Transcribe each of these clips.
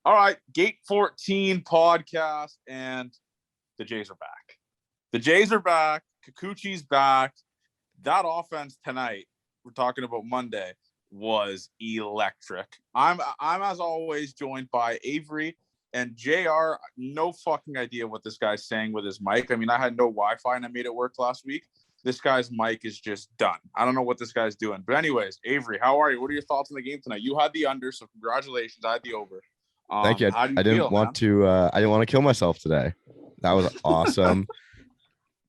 All right, Gate 14 podcast, and the Jays are back. The Jays are back. Kikuchi's back. That offense tonight, we're talking about Monday, was electric. I'm as always joined by Avery and JR. No fucking idea what this guy's saying with his mic. I mean, I had no Wi-Fi and I made it work last week. This guy's mic is just done. I don't know what this guy's doing. But anyways, Avery, how are you? What are your thoughts on the game tonight? You had the under, so congratulations. I had the over. Thank you. How do you I didn't want to kill myself today. That was awesome.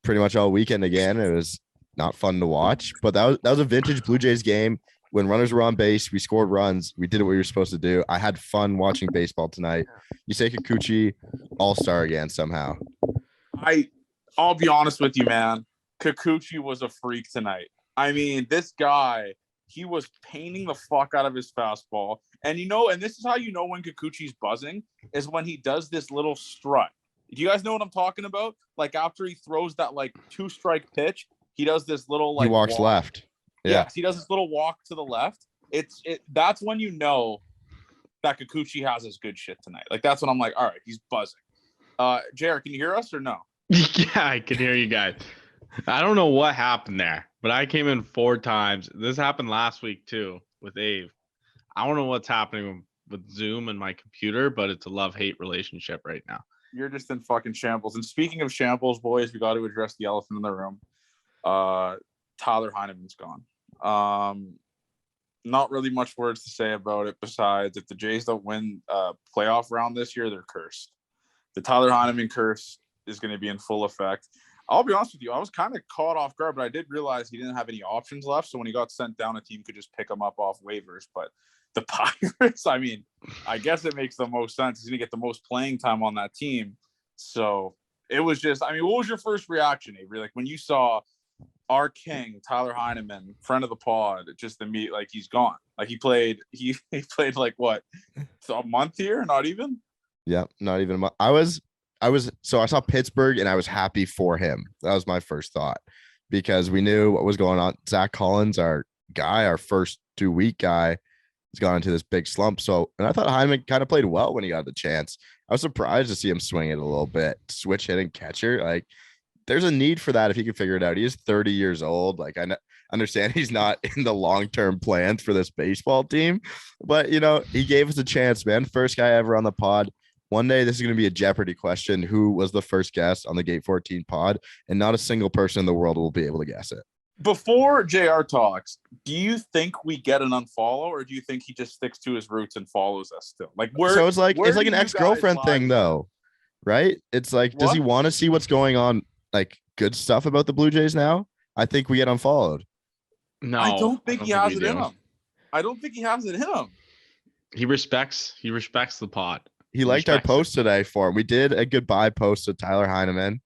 Pretty much all weekend again. It was not fun to watch, but that was a vintage Blue Jays game. When runners were on base, we scored runs. We did what we were supposed to do. I had fun watching baseball tonight. You say Kikuchi all-star again somehow. I'll be honest with you, man. Kikuchi was a freak tonight. I mean, this guy, he was painting the fuck out of his fastball. And and this is how you know when Kikuchi's buzzing, is when he does this little strut. Do you guys know what I'm talking about? Like after he throws that like 2-strike pitch, he does this little like he walks left. Yeah. Yes, he does this little walk to the left. That's when you know that Kikuchi has his good shit tonight. Like that's when I'm like, all right, he's buzzing. JR, can you hear us or no? Yeah, I can hear you guys. I don't know what happened there, but I came in 4 times. This happened last week too with Ave. I don't know what's happening with Zoom and my computer, but it's a love-hate relationship right now. You're just in fucking shambles. And speaking of shambles, boys, we got to address the elephant in the room. Tyler Heineman's gone. Not really much words to say about it besides if the Jays don't win playoff round this year, they're cursed. The Tyler Heineman curse is going to be in full effect. I'll be honest with you. I was kind of caught off guard, but I did realize he didn't have any options left. So when he got sent down, a team could just pick him up off waivers. But the Pirates, I mean, I guess it makes the most sense. He's going to get the most playing time on that team. So it was just, I mean, what was your first reaction, Avery? Like when you saw our king, Tyler Heineman, friend of the pod, just like he's gone. Like he played like what, a month here? Not even? Yeah, not even a month. So I saw Pittsburgh and I was happy for him. That was my first thought because we knew what was going on. Zach Collins, our first 2-week guy, has gone into this big slump. And I thought Heineman kind of played well when he got the chance. I was surprised to see him swing it a little bit, switch hitting catcher. Like there's a need for that if he can figure it out. He is 30 years old. Like I understand he's not in the long-term plans for this baseball team, but he gave us a chance, man. First guy ever on the pod. One day, this is going to be a Jeopardy question. Who was the first guest on the Gate 14 pod? And not a single person in the world will be able to guess it. Before JR talks, do you think we get an unfollow, or do you think he just sticks to his roots and follows us still? Like, so it's like an ex-girlfriend thing, though, right? It's like, does he want to see what's going on, like good stuff about the Blue Jays now? I think we get unfollowed. No, I don't think he has it in him. I don't think he has it in him. He respects the pod. He liked our post today for him. We did a goodbye post to Tyler Heineman,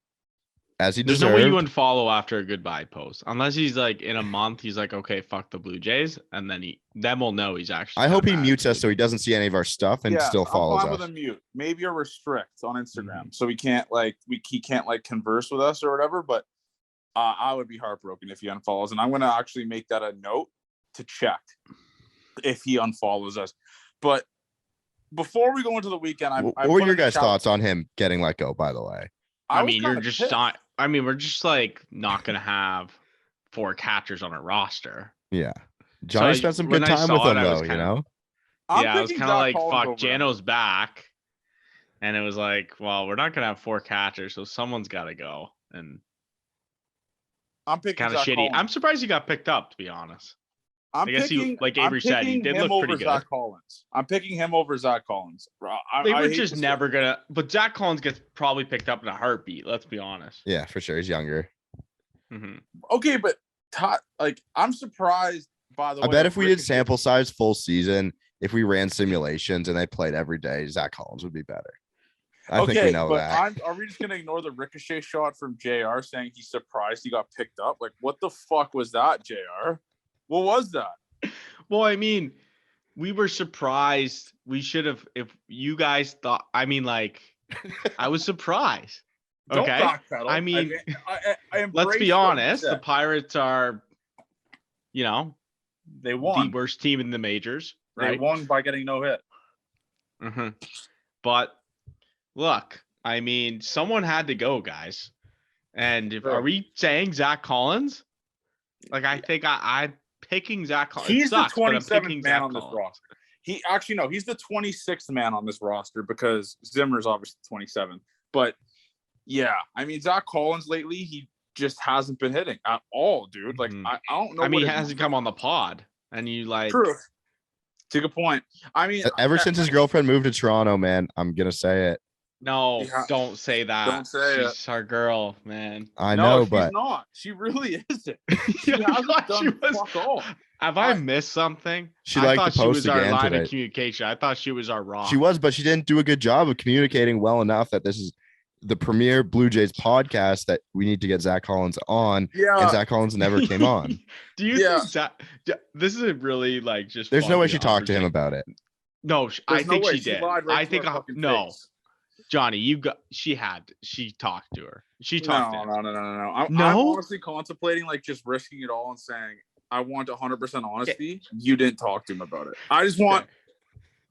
as he deserved. There's no way you unfollow after a goodbye post, unless he's like in a month. He's like, okay, fuck the Blue Jays, and then we'll know he's actually. I hope he mutes us so he doesn't see any of our stuff and still follows I'm fine us. With a mute, maybe a restrict on Instagram, so he can't converse with us or whatever. But I would be heartbroken if he unfollows, and I'm gonna actually make that a note to check if he unfollows us, but. Before we go into the weekend, what were your guys' thoughts on him getting let go? By the way, we're just like not gonna have 4 catchers on a roster. Yeah, Johnny spent some good time with them, though. I was kind of like, fuck, Jano's back, and it was like, well, we're not gonna have 4 catchers, so someone's got to go, and I'm picking kind of shitty. Collins. I'm surprised he got picked up, to be honest. I guess like Avery said, he did look pretty good. Zach Collins. I'm picking him over Zach Collins. They were just never gonna. But Zach Collins gets probably picked up in a heartbeat. Let's be honest. Yeah, for sure. He's younger. Mm-hmm. Okay, but I'm surprised by the way. I bet if we did sample size full season, if we ran simulations and they played every day, Zach Collins would be better. I think we know that. Are we just gonna ignore the ricochet shot from JR saying he's surprised he got picked up? Like, what the fuck was that, JR? What was that? Well, I mean, we were surprised. We should have, if you guys thought, I mean, like, I was surprised. Okay. I mean, let's be honest. The Pirates are, they won. The worst team in the majors. Right? They won by getting no hit. Mm-hmm. But look, I mean, someone had to go, guys. And are we saying Zach Collins? Like, I think I'm picking Zach Collins. He's Sucks, the but I'm 27th picking man Zach on this Collins. roster. He's the 26th man on this roster because Zimmer's obviously 27th. But yeah, I mean, Zach Collins lately, he just hasn't been hitting at all, dude. Like, I don't know. I mean, he hasn't come on the pod, and you like. True. It's a good point. I mean, ever since his girlfriend moved to Toronto, man, I'm gonna say it. No, don't say that. Don't say it. She's our girl, man. I know, she's but not. She really isn't. She hasn't done fuck all. Have I missed something? She I liked thought the she post was our again line today. of communication. I thought she was our rock. She was, but she didn't do a good job of communicating well enough that this is the premier Blue Jays podcast that we need to get Zach Collins on. Yeah. And Zach Collins never came on. Do you think Zach? This is a really like just. There's no way she talked to him about it. No, I think she did. I think no. Face. Johnny, she talked to her. She talked to him. No. I'm honestly contemplating like just risking it all and saying I want 100% honesty. You didn't talk to him about it. I just want.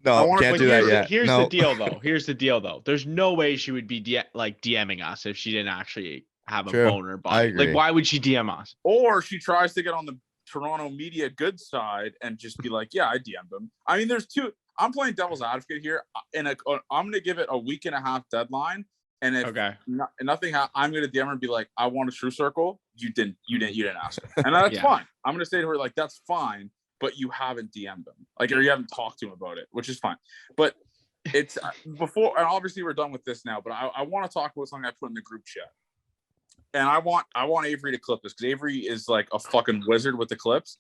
No, can't do that yet. Here's the deal, though. There's no way she would be DMing us if she didn't actually have a boner body. Like, why would she DM us? Or she tries to get on the Toronto media good side and just be like, yeah, I DM'd him. I mean, there's two. I'm playing devil's advocate here, and I'm going to give it a week and a half deadline. And if nothing, I'm going to DM her and be like, I want a true circle. You didn't ask her. And that's fine. I'm going to say to her, like, that's fine, but you haven't DM'd him. Like, or you haven't talked to him about it, which is fine. But it's before, and obviously we're done with this now, but I want to talk about something I put in the group chat. And I want Avery to clip this because Avery is like a fucking wizard with the clips.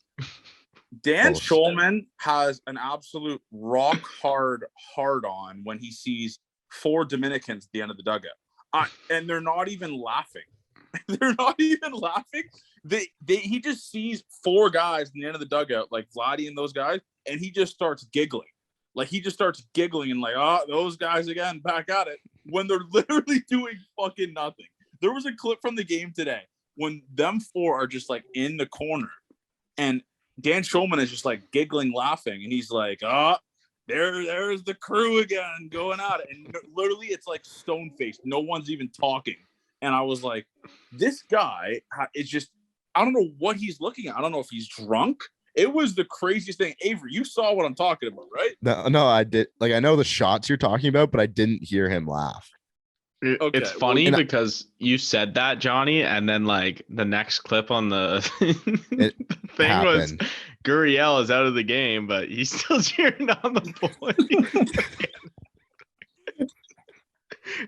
Dan Schulman has an absolute rock hard on when he sees 4 Dominicans at the end of the dugout. And they're not even laughing. They're not even laughing. He just sees 4 guys at the end of the dugout, like Vladdy and those guys, and he just starts giggling. Like, he just starts giggling and like, oh, those guys again, back at it, when they're literally doing fucking nothing. There was a clip from the game today when them 4 are just like in the corner, and Dan Schulman is just like giggling, laughing, and he's like, "Oh, there's the crew again going at it." And literally, it's like stone faced. No one's even talking. And I was like, "This guy is just—I don't know what he's looking at. I don't know if he's drunk." It was the craziest thing. Avery, you saw what I'm talking about, right? No, I did. Like, I know the shots you're talking about, but I didn't hear him laugh. Okay, it's funny because you said that, Johnny, and then like the next clip on the thing happened. Was Gurriel is out of the game, but he's still cheering on the point.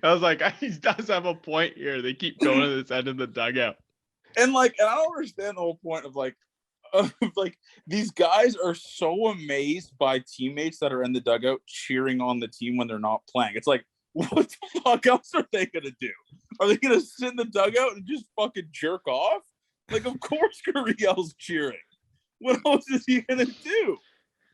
I was like, he does have a point here. They keep going to this end of the dugout, and I don't understand the whole point of like these guys are so amazed by teammates that are in the dugout cheering on the team when they're not playing. It's like, what the fuck else are they gonna do? Are they gonna sit in the dugout and just fucking jerk off? Like, of course Gurriel's cheering. What else is he gonna do?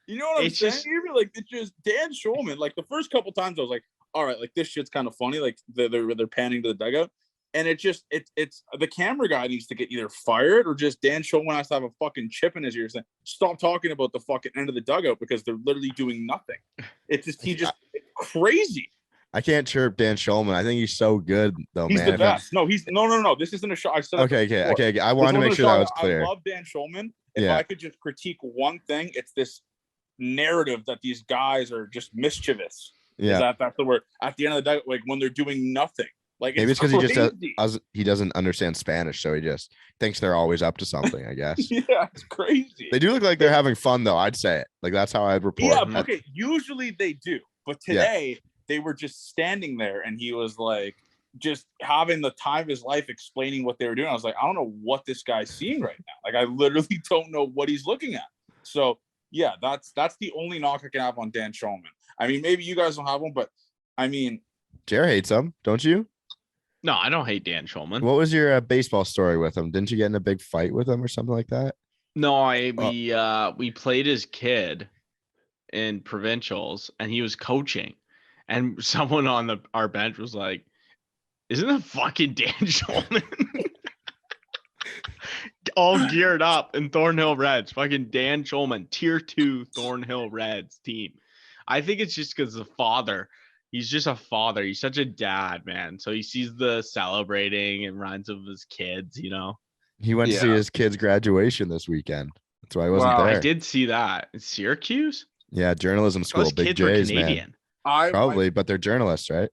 You know what I'm saying? Like, it's just Dan Schulman. Like, the first couple times I was like, all right, like this shit's kind of funny. Like they're panning to the dugout, and it's the camera guy needs to get either fired or just Dan Schulman has to have a fucking chip in his ear saying, stop talking about the fucking end of the dugout because they're literally doing nothing. It's crazy. I can't chirp Dan Schulman. I think he's so good, though, he's man. The best. No, no. This isn't a show. I said okay. I wanted to make sure that was clear. I love Dan Schulman. If I could just critique one thing, it's this narrative that these guys are just mischievous. Yeah, that's the word. At the end of the day, like when they're doing nothing. Like, maybe it's because he doesn't understand Spanish, so he just thinks they're always up to something, I guess. Yeah, it's crazy. They do look like they're having fun, though. I'd say it. Like, that's how I'd report. Yeah, okay. Usually they do, but today they were just standing there, and he was like just having the time of his life explaining what they were doing. I was like, I don't know what this guy's seeing right now. Like, I literally don't know what he's looking at. So yeah, that's the only knock I can have on Dan Schulman. I mean, maybe you guys don't have one, but I mean, Jared hates him, don't you? No, I don't hate Dan Schulman. What was your baseball story with him? Didn't you get in a big fight with him or something like that? No, we played as kid in provincials, and he was coaching, and someone on our bench was like, "Isn't that fucking Dan Schulman?" All geared up in Thornhill Reds, fucking Dan Schulman, tier 2 Thornhill Reds team. I think it's just because the father, he's just a father. He's such a dad, man. So he sees the celebrating and runs of his kids, you know. He went to see his kid's graduation this weekend. That's why I wasn't Wow. there. I did see that. In Syracuse? Yeah, journalism school. Those Big kids were J's, man. Canadian. Probably, but they're journalists, right?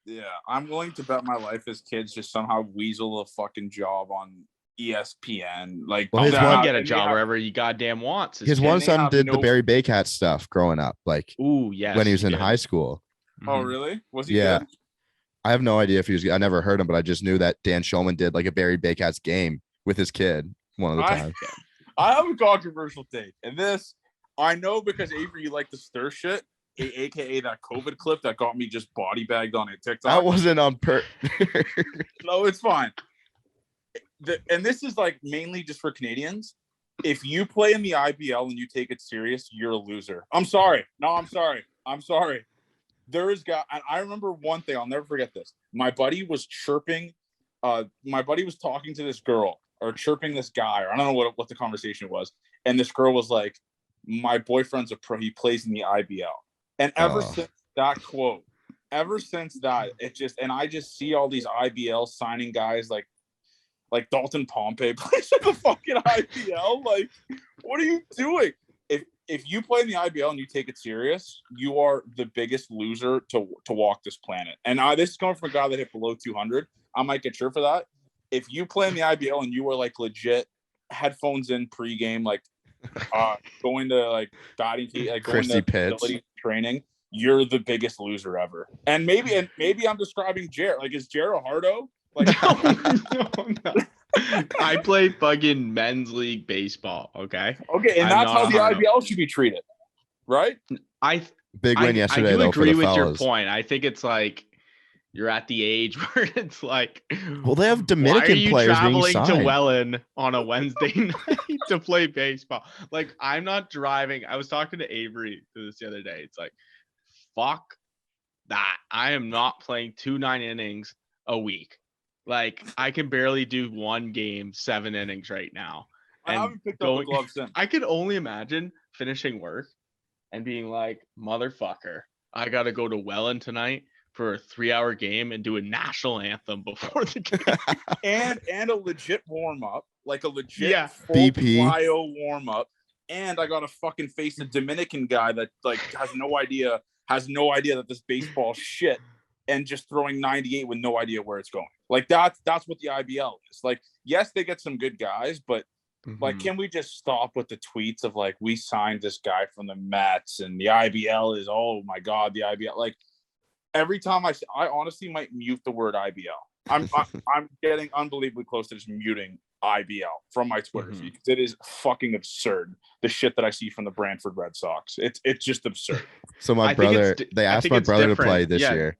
Yeah, I'm willing to bet my life his kids just somehow weasel a fucking job on ESPN. Like, Well, his He one- can get a job wherever he goddamn wants. His kid. one they son have did the no- Barry Baycat stuff growing up, like Ooh, yes. when he was in did. high school. Oh, Mhm. really? Was he Yeah. good? I have no idea if he was. I never heard him, but I just knew that Dan Schulman did like a Barry Baycat's game with his kid one of the times. I have a controversial take, and this I know because Avery, you like to stir shit, aka that COVID clip that got me just body bagged on a TikTok. That wasn't on No, it's fine. And this is like mainly just for Canadians. If you play in the IBL and you take it serious, you're a loser. I'm sorry. No, I'm sorry. I'm sorry. There is guy, and I remember one thing. I'll never forget this. My buddy was chirping. My buddy was talking to this girl or chirping this guy, or I don't know what the conversation was. And this girl was like, "My boyfriend's a pro. He plays in the IBL." And ever since that quote, ever since that, it just, and I just see all these IBL signing guys like Dalton Pompey plays in the fucking IBL. Like, what are you doing? If you play in the IBL and you take it serious, you are the biggest loser to walk this planet. And this is coming from a guy that hit below 200. I might get sure for that. If you play in the IBL and you are like legit headphones in pregame, like going to like batting, like going Chrissy to Pitts facility training, you're the biggest loser ever. And maybe I'm describing Jared. Like, is Jared Hardo? Like, No. I play fucking men's league baseball. Okay, and that's how the IBL should be treated, right? Big win yesterday. I do though, agree for the with your fellas. point. I think it's like you're at the age where it's like, Well, they have why are Dominican you players being traveling to signed. Welland on a Wednesday night to play baseball? Like, I'm not driving. I was talking to Avery this the other day. It's like, fuck that. I am not playing 2 9 innings a week. Like, I can barely do 1 game, 7 innings right now. I haven't picked up the glove since. I could only imagine finishing work and being like, motherfucker, I got to go to Welland tonight for a 3-hour game and do a national anthem before the game. and a legit warm-up, like a legit full BP plyo warm-up. And I got to fucking face a Dominican guy that like has no idea that this baseball shit, and just throwing 98 with no idea where it's going. Like, that's what the IBL is. Like, yes, they get some good guys, but like, can we just stop with the tweets of like, we signed this guy from the Mets and the IBL is, oh my God, the IBL. Like, every time I honestly might mute the word IBL. I'm getting unbelievably close to just muting IBL from my Twitter feed. It is fucking absurd, the shit that I see from the Brantford Red Sox. It's just absurd. So my brother, they asked my brother to play this year.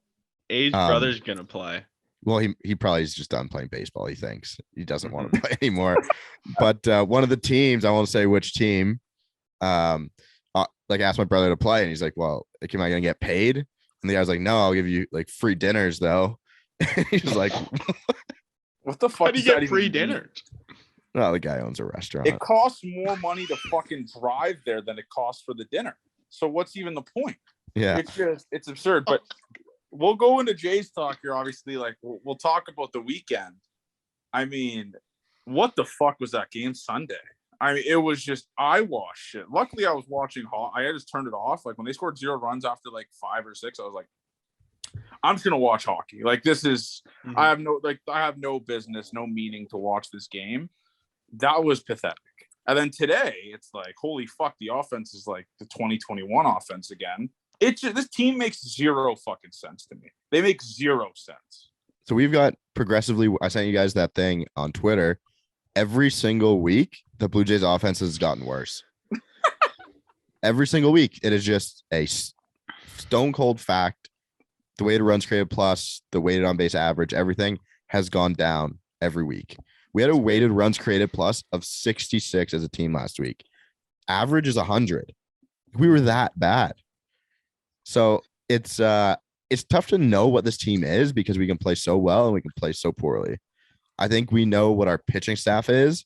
A's brother's gonna play. Well, he probably is just done playing baseball. He thinks he doesn't want to play anymore. But one of the teams, I won't say which team, like asked my brother to play, and he's like, "Well, am I gonna get paid?" And the guy was like, "No, I'll give you like free dinners though." He's like, "What the fuck? How do you get free dinners?" No, the guy owns a restaurant. It costs more money to fucking drive there than it costs for the dinner. So what's even the point? Yeah, it's absurd. But we'll go into Jay's talk here. Obviously, like we'll talk about the weekend. I mean, what the fuck was that game Sunday? I mean, it was just eyewash shit. Luckily, I was watching. I just turned it off. Like when they scored 0 runs after like 5 or 6, I was like, I'm just gonna watch hockey. Like this is. I have no business, no meaning to watch this game. That was pathetic. And then today, it's like, holy fuck, the offense is like the 2021 offense again. It's just, this team makes zero fucking sense to me. They make 0 sense. So we've got progressively. I sent you guys that thing on Twitter. Every single week, the Blue Jays offense has gotten worse. Every single week, it is just a stone cold fact. The weighted runs created plus, the weighted on base average, everything has gone down every week. We had a weighted runs created plus of 66 as a team last week. Average is 100. We were that bad. So it's tough to know what this team is because we can play so well and we can play so poorly. I think we know what our pitching staff is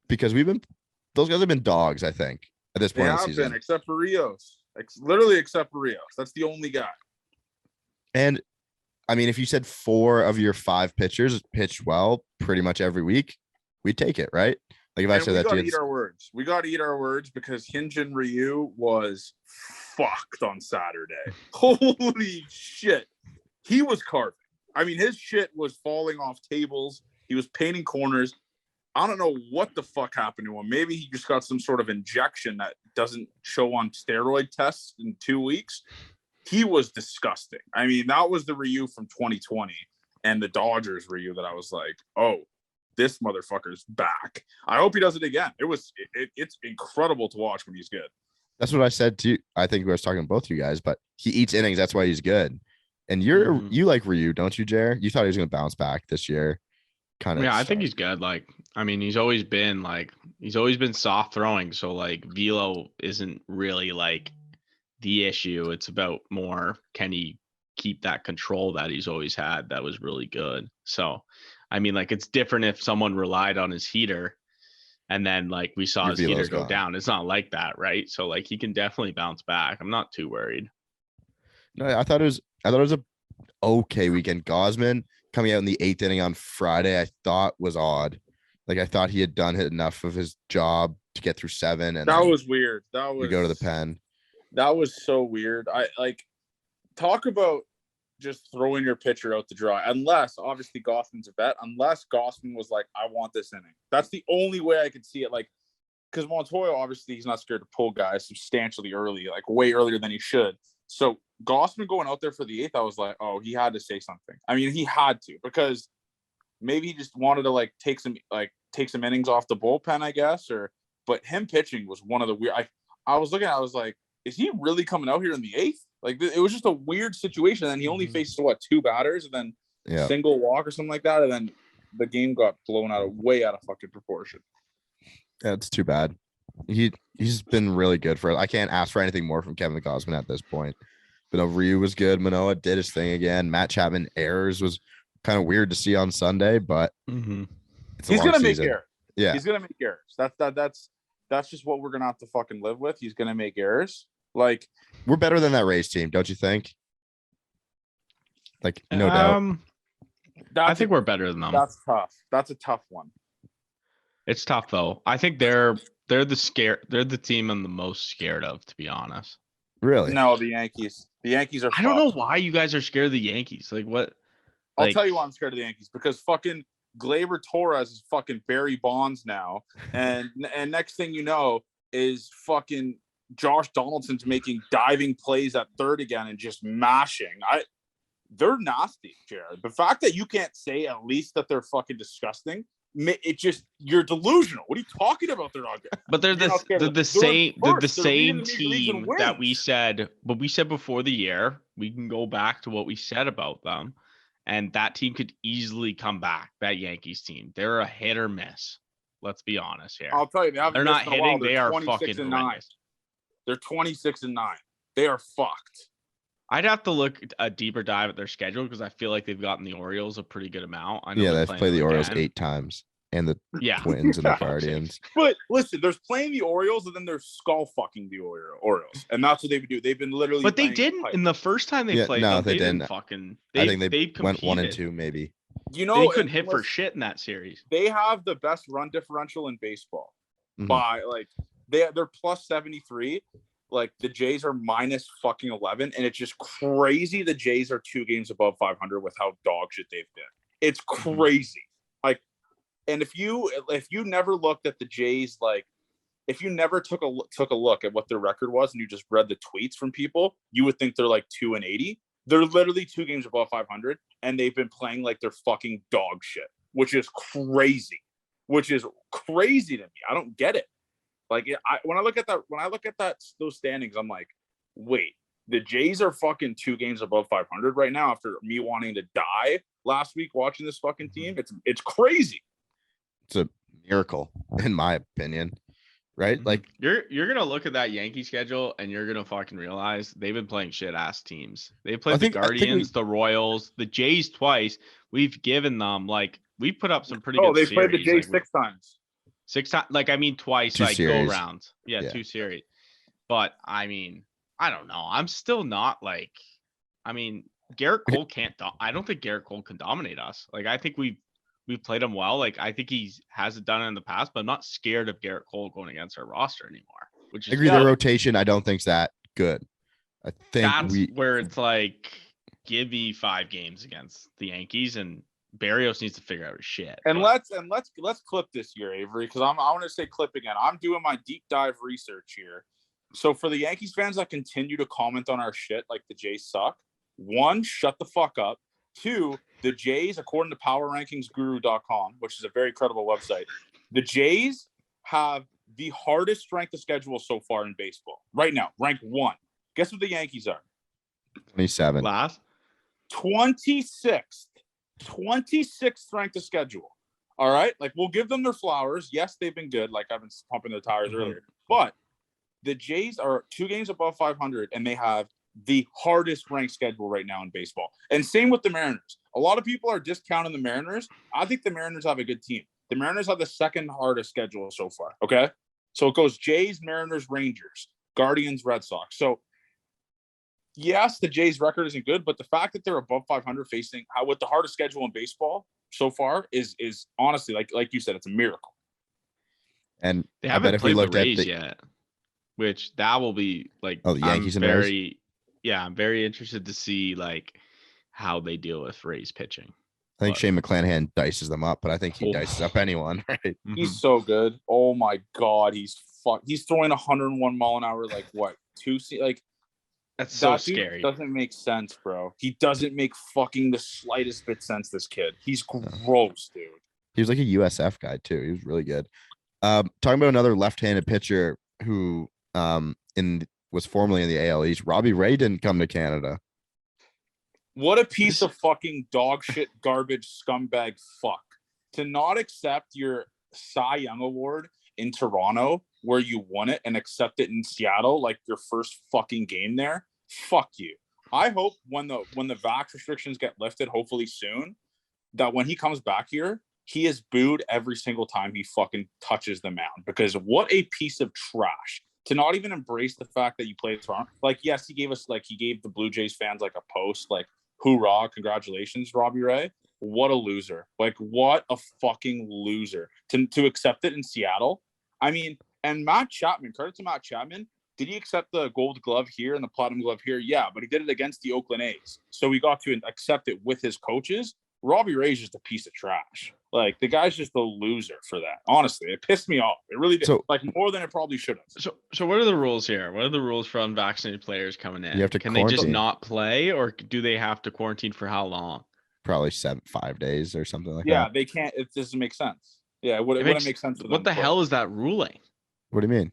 because those guys have been dogs, I think, at this point in the season. Except for Rios. Literally except for Rios. That's the only guy. And I mean, if you said 4 of your 5 pitchers pitched well pretty much every week, we'd take it, right? Like if I said we that got to to you, eat our words. We got to eat our words because Hyunjin Ryu was fucked on Saturday. Holy shit. He was carving. I mean, his shit was falling off tables. He was painting corners. I don't know what the fuck happened to him. Maybe he just got some sort of injection that doesn't show on steroid tests in 2 weeks. He was disgusting. I mean, that was the Ryu from 2020 and the Dodgers Ryu that I was like, oh, this motherfucker's back. I hope he does it again. It's incredible to watch when he's good. that's what I said to you. I think we was talking to both you guys, but he eats innings. That's why he's good. And you like Ryu, don't you, Jer? You thought he was going to bounce back this year. Kind of. Yeah, I think he's good. Like, I mean, he's always been soft throwing. So like velo isn't really like the issue. It's about more, can he keep that control that he's always had that was really good. So I mean, like, it's different if someone relied on his heater and then like we saw Your his heater velo's go gone. down. It's not like that, right? So like he can definitely bounce back. I'm not too worried. No, I thought it was a okay weekend. Gossman coming out in the 8th inning on Friday, I thought was odd. Like I thought he had done enough of his job to get through 7, and that was weird. we go to the pen. That was so weird. I like talk about just throwing your pitcher out to dry. Unless obviously Gossman's a vet. Unless Gossman was like, I want this inning. That's the only way I could see it. Like, because Montoya obviously he's not scared to pull guys substantially early, like way earlier than he should. So Gossman going out there for the 8th, I was like, oh, he had to say something. I mean, he had to, because maybe he just wanted to like take some innings off the bullpen, I guess. But him pitching was one of the weird. I was looking, I was like, is he really coming out here in the 8th? Like it was just a weird situation. And he only faced 2 batters and then single walk or something like that. And then the game got blown way out of fucking proportion. Yeah, it's too bad. He's been really good for it. I can't ask for anything more from Kevin Gossman at this point. But Ryu was good. Manoah did his thing again. Matt Chapman errors was kind of weird to see on Sunday, but he's gonna make errors. Yeah, he's gonna make errors. That's just what we're gonna have to fucking live with. He's gonna make errors. Like, we're better than that Rays team, don't you think? Like, no doubt. I think we're better than them. That's tough. That's a tough one. It's tough though. I think they're the team I'm the most scared of, to be honest. Really? No, the Yankees. The Yankees are I don't know why you guys are scared of the Yankees. Like what? I'll tell you why I'm scared of the Yankees, because fucking Gleyber Torres is fucking Barry Bonds now. And next thing you know is fucking Josh Donaldson's making diving plays at third again and just mashing. They're nasty, Jared. The fact that you can't say at least that they're fucking disgusing, you're delusional. What are you talking about? They're not good. But they're the same team that we said, but we said before the year, we can go back to what we said about them, and that team could easily come back. That Yankees team, they're a hit or miss. Let's be honest here. I'll tell you, they're not hitting. They are fucking horrendous. They're 26-9. They are fucked. I'd have to look a deeper dive at their schedule because I feel like they've gotten the Orioles a pretty good amount. I know they've played the Orioles 8 times and the Twins and the Guardians. But listen, there's playing the Orioles and then they're skull fucking the Orioles, and that's what they would do. They've been literally. But they didn't in the first time they played. No, them, they didn't. I think they went 1-2 maybe. You know, they couldn't hit for shit in that series. They have the best run differential in baseball by like they're plus 73. Like the Jays are minus fucking 11, and it's just crazy. The Jays are 2 games above 500 with how dog shit they've been. It's crazy. Like, and if you never looked at the Jays, like if you never took a look at what their record was and you just read the tweets from people, you would think they're like 2-80. They're literally 2 games above 500, and they've been playing like they're fucking dog shit, which is crazy. To me. I don't get it. Like when I look at those standings, I'm like, wait, the Jays are fucking 2 games above 500 right now after me wanting to die last week watching this fucking team. It's crazy. It's a miracle, in my opinion. Right? Like you're gonna look at that Yankee schedule and you're gonna fucking realize they've been playing shit ass teams. They played the Guardians, the Royals, the Jays twice. We've given them we put up some pretty good. They played the Jays 6 times. 6 times, twice, 2 series. Go rounds. Yeah, 2 series. But I mean, I don't know. I'm still not Garrett Cole can't. I don't think Garrett Cole can dominate us. Like I think we've played him well. Like I think he hasn't done it in the past, but I'm not scared of Garrett Cole going against our roster anymore. Which is I agree. Their rotation, I don't think's that good. I think that's where it's like, give me 5 games against the Yankees, and Barrios needs to figure out his shit. And let's clip this here, Avery, because I want to say clip again. I'm doing my deep dive research here. So for the Yankees fans that continue to comment on our shit like the Jays suck, 1, shut the fuck up. 2, the Jays, according to PowerRankingsGuru.com, which is a very credible website, the Jays have the hardest strength of schedule so far in baseball. Right now, ranked 1. Guess what the Yankees are? 27. Last? 26th. 26th strength of schedule. All right? Like, we'll give them their flowers. Yes, they've been good. Like, I've been pumping their tires earlier. But the Jays are 2 games above 500, and they have the hardest ranked schedule right now in baseball. And same with the Mariners. A lot of people are discounting the Mariners. I think the Mariners have a good team. The Mariners have the 2nd hardest schedule so far. Okay? So it goes Jays, Mariners, Rangers, Guardians, Red Sox. So yes, the Jays record isn't good, but the fact that they're above 500 facing with the hardest schedule in baseball so far is honestly, like you said, it's a miracle. And they I haven't bet if we played looked the at Rays yet, which that will be like, the Yankees and Rays? Yeah, I'm very interested to see like how they deal with Rays pitching. I think Shane McClanahan dices them up, but I think he dices up anyone, right? He's so good. Oh my God, he's throwing 101 mile an hour. Like what? That's so scary. Doesn't make sense, bro. He doesn't make fucking the slightest bit sense. This kid, he's gross, dude. He was like a USF guy too. He was really good. Talking about another left-handed pitcher who was formerly in the AL East. Robbie Ray didn't come to Canada. What a piece of fucking dog shit, garbage, scumbag fuck. To not accept your Cy Young award in Toronto where you won it and accept it in Seattle, like your first fucking game there. Fuck you. I hope when the vax restrictions get lifted, hopefully soon, that when he comes back here, he is booed every single time he fucking touches the mound, because what a piece of trash. To not even embrace the fact that you played Toronto. Like, yes, he gave the Blue Jays fans like a post, like, hoorah, congratulations, Robbie Ray. What a loser. Like, what a fucking loser. To accept it in Seattle. I mean, and Matt Chapman, credit to Matt Chapman. Did he accept the gold glove here and the platinum glove here? Yeah, but he did it against the Oakland A's. So we got to accept it with his coaches. Robbie Ray's just a piece of trash. Like, the guy's just a loser for that. Honestly, it pissed me off. It really did. So, like, more than it probably should have. So what are the rules here? What are the rules for unvaccinated players coming in? You have to Can quarantine. they just not play, or do they have to quarantine for how long? Probably 5 days or something like that. Yeah, they can't. It doesn't make sense. Yeah, it wouldn't make sense. What the hell is that ruling? What do you mean?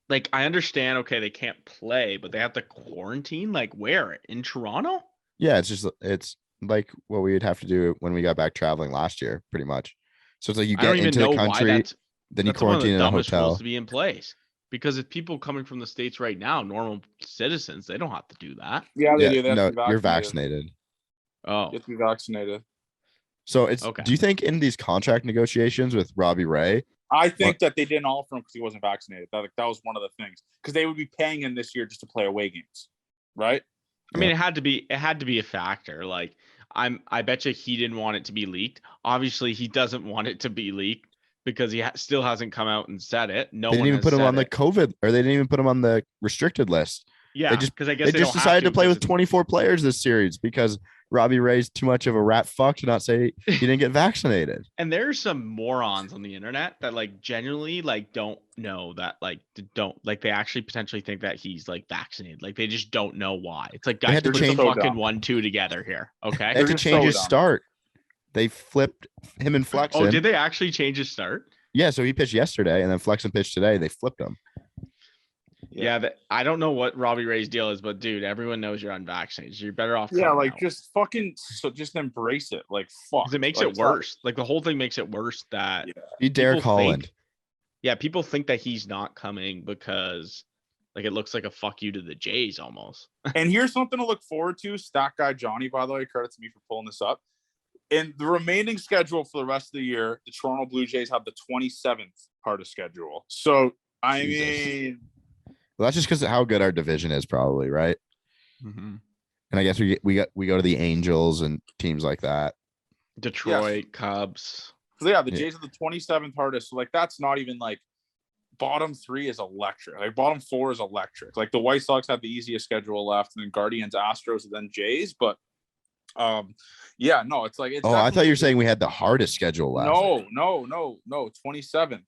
Like, I understand, okay, they can't play, but they have to quarantine? Like, where? In Toronto? Yeah, it's like what we would have to do when we got back traveling last year, pretty much. So it's like you get into the country, then you quarantine in a hotel. Rules to be in place, because if people coming from the States right now, normal citizens, they don't have to do that. Yeah, they do. No, you're vaccinated. Oh, you have to be vaccinated. So it's okay. Do you think in these contract negotiations with Robbie Ray, I think that they didn't offer him because he wasn't vaccinated. That was one of the things, because they would be paying him this year just to play away games, right? I mean, it had to be a factor. Like, I bet you he didn't want it to be leaked. Obviously, he doesn't want it to be leaked because he still hasn't come out and said it. They didn't even put him on the COVID, or they didn't even put him on the restricted list. Yeah, because I guess they just decided to play with 24 players this series because Robbie Ray's too much of a rat fuck to not say he didn't get vaccinated. And there's some morons on the internet that like genuinely like don't know that they actually potentially think that he's like vaccinated. Like they just don't know why. It's like, guys, put the fucking 1-2 together here. Okay. They had to change his start. They flipped him and Flexen. Oh, did they actually change his start? Yeah, so he pitched yesterday and then Flexen pitched today. They flipped him. Yeah, I don't know what Robbie Ray's deal is, but dude, everyone knows you're unvaccinated. So you're better off. Yeah, like just embrace it. Like fuck. Because it makes it worse. Like the whole thing makes it worse that be Derek Holland. People think that he's not coming because like it looks like a fuck you to the Jays almost. And here's something to look forward to. Stat guy Johnny, by the way, credit to me for pulling this up. In the remaining schedule for the rest of the year, the Toronto Blue Jays have the 27th hardest schedule. So I mean. Well, that's just because of how good our division is, probably, right? Mm-hmm. And I guess we go to the Angels and teams like that. Detroit, Cubs. So yeah, the Jays are the 27th hardest. So like that's not even like bottom 3 is electric. Like bottom 4 is electric. Like the White Sox have the easiest schedule left, and then Guardians, Astros, and then Jays. But yeah, no, it's like it's. Oh, I thought you were saying we had the hardest schedule left. No, 27th.